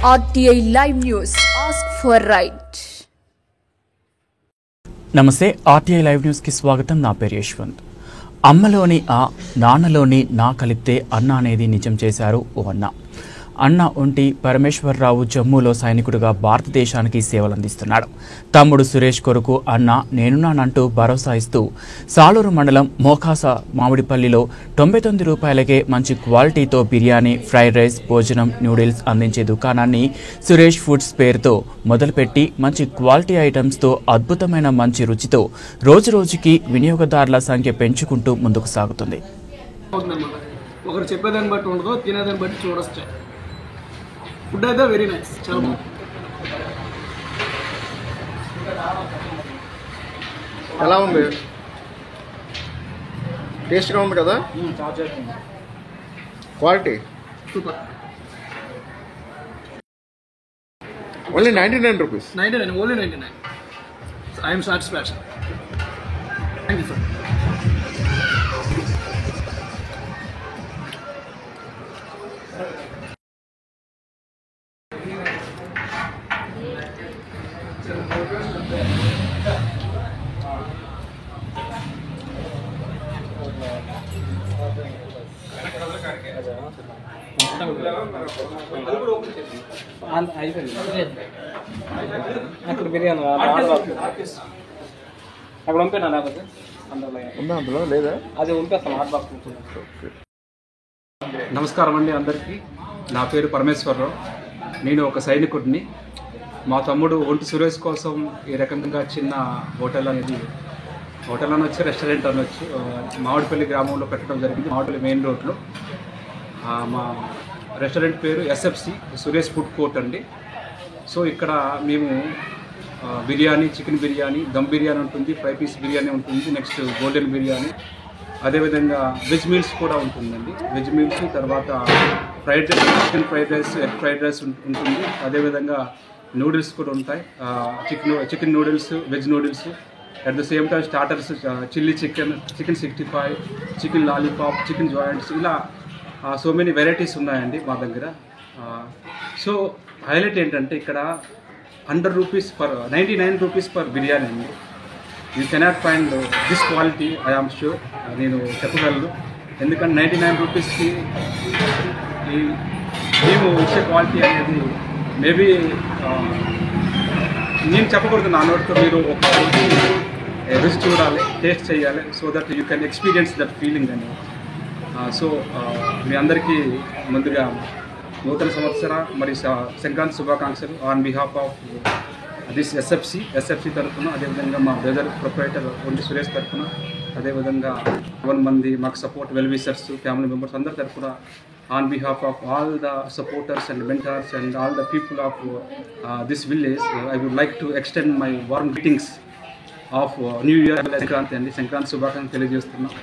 RTI Live News. Ask for right. నమస్తే RTI Live News కి స్వాగతం. నా పేరు యశ్వంత్. అమ్మలోని ఆ నాన్నలోని నా కలిపితే అన్న అనేది నిజం చేశారు ఓ అన్న. అన్న ఒంటి పరమేశ్వరరావు జమ్మూలో సైనికుడిగా భారతదేశానికి సేవలందిస్తున్నాడు. తమ్ముడు సురేష్ కొరకు అన్న నేనున్నానంటూ భరోసా ఇస్తూ సాలూరు మండలం మోకాస మామిడిపల్లిలో 99 రూపాయలకే మంచి క్వాలిటీతో బిర్యానీ, ఫ్రైడ్ రైస్, భోజనం, న్యూడిల్స్ అందించే దుకాణాన్ని సురేష్ ఫుడ్స్ పేరుతో మొదలుపెట్టి మంచి క్వాలిటీ ఐటమ్స్తో అద్భుతమైన మంచి రుచితో రోజురోజుకి వినియోగదారుల సంఖ్య పెంచుకుంటూ ముందుకు సాగుతుంది. ఒకరు చెప్పేదాన్ని బట్టి ఉండదు, తినేదాన్ని బట్టి చూడొచ్చు. ఫుడ్ అయితే వెరీ నైస్, చాలా బాగుంది. ఎలా ఉంది? టేస్ట్గా ఉంది కదా? Quality super. Only 99 rupees. 99, only 99. I'm satisfaction. Thank you sir. అక్కడ బిర్యానీ అక్కడ పంపినా లేకపోతే అందులో లేదా? అది పంపిస్తాం హాట్ బాక్స్. నమస్కారం అండి అందరికీ. నా పేరు పరమేశ్వరరావు. నేను ఒక సైనికుడిని. మా తమ్ముడు ఒంటి సురేష్ కోసం ఈ రకంగా చిన్న హోటల్ అనేది, హోటల్ అనొచ్చు, రెస్టారెంట్ అనొచ్చు, మామిడిపల్లి గ్రామంలో పెట్టడం జరిగింది. మామిడిపల్లి మెయిన్ రోడ్లో. మా రెస్టారెంట్ పేరు SFC సురేష్ ఫుడ్ కోర్ట్ అండి. సో ఇక్కడ మేము బిర్యానీ, చికెన్ బిర్యానీ, దమ్ బిర్యానీ ఉంటుంది, ఫ్రై పీస్ బిర్యానీ ఉంటుంది, నెక్స్ట్ గోల్డెన్ బిర్యానీ, అదేవిధంగా వెజ్ మీల్స్ కూడా ఉంటుందండి. వెజ్ మీల్స్ తర్వాత fried rice, chicken fried rice, egg fried rice ఉంటుంది. అదేవిధంగా నూడిల్స్ కూడా ఉంటాయి. Chicken noodles, veg noodles, at the same time starters chilli chicken, chicken 65, chicken lollipop, chicken joints, ఇలా so many varieties ఉన్నాయండి మా దగ్గర. సో హైలైట్ ఏంటంటే ఇక్కడ 100 rupees per 99 rupees per biryani అండి. You cannot find this quality, I am sure. నేను చెప్పగలను. ఎందుకంటే 99 రూపీస్కి మేము ఇచ్చే క్వాలిటీ అనేది మేబీ నేను చెప్పకూడదు నా నోటితో. మీరు ఒక రుచి చూడాలి, టేస్ట్ చేయాలి, so that you can experience that feeling అని. సో మీ అందరికీ ముందుగా నూతన సంవత్సర మరియు సంక్రాంతి శుభాకాంక్షలు on behalf of this SFC తరఫున, అదేవిధంగా మా బ్రదర్ ప్రొపరేటర్ ఒంటి సురేష్ తరఫున, అదేవిధంగా 1 మంది మాకు support well wishers, family members అందరి తరఫున, on behalf of all the supporters and mentors and all the people of this village, I would like to extend my warm greetings of new year Sankranti అండి. సంక్రాంతి శుభాకాంక్షలు తెలియజేస్తున్నాం.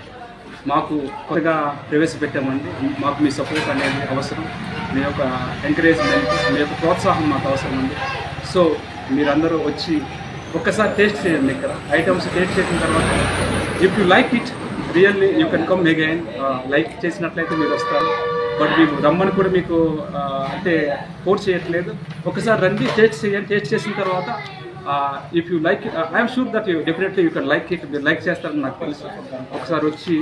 మాకు కొత్తగా ప్రవేశపెట్టామండి. మాకు మీ support అనేది అవసరం, మీ యొక్క ఎంకరేజ్మెంట్, మీ యొక్క ప్రోత్సాహం మాకు అవసరం అండి. సో మీరందరూ వచ్చి ఒక్కసారి టేస్ట్ చేయండి. ఇక్కడ ఐటమ్స్ టేస్ట్ చేసిన తర్వాత if you like it really you can come again. Like చేసినట్లయితే మీరు వస్తారు. బట్ మీకు రమ్మని కూడా మీకు అంటే ఫోర్స్ చేయట్లేదు. ఒకసారి రండి, టేస్ట్ చేయండి. టేస్ట్ చేసిన తర్వాత if you like it, I'm sure that you definitely you can like it. మీరు లైక్ చేస్తారని నాకు తెలుసు. ఒకసారి వచ్చి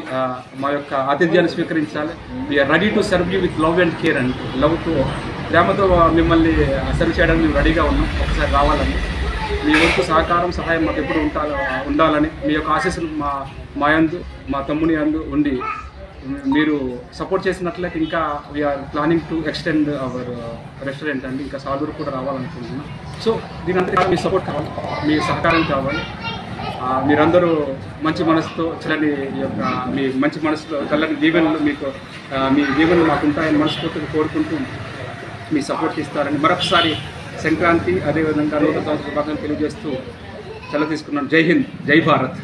మా యొక్క ఆతిథ్యాన్ని స్వీకరించాలి. We're ready to serve you with love and care అండి. లవ్తో, ప్రేమతో మిమ్మల్ని సర్వ్ చేయడానికి మేము రెడీగా ఉన్నాం. ఒకసారి రావాలని, మీ వంతు సహకారం, సహాయం మాకు ఎప్పుడు ఉండాలని, మీ యొక్క ఆశీస్సులు మా యందు, మా తమ్ముని యందు ఉండి మీరు సపోర్ట్ చేసినట్లయితే ఇంకా we're planning to extend our restaurant అండి. ఇంకా సాలూరు కూడా రావాలనుకుంటున్నాం. సో దీనంతా మీ సపోర్ట్ కావాలి, మీ సహకారం కావాలి. మీరందరూ మంచి మనసుతో చల్లని యొక్క మీ మంచి మనసులో చల్లని దీవెనలు మీకు మీ దీవెనలు మాకు ఉంటాయని మనస్ఫూర్తిగా కోరుకుంటూ మీ సపోర్ట్ ఇస్తారని మరొకసారి సంక్రాంతి, అదేవిధంగా నూతన సంవత్సర శుభాకాంక్షలు తెలియజేస్తూ సెలవు తీసుకున్నాను. జై హింద్, జై భారత్.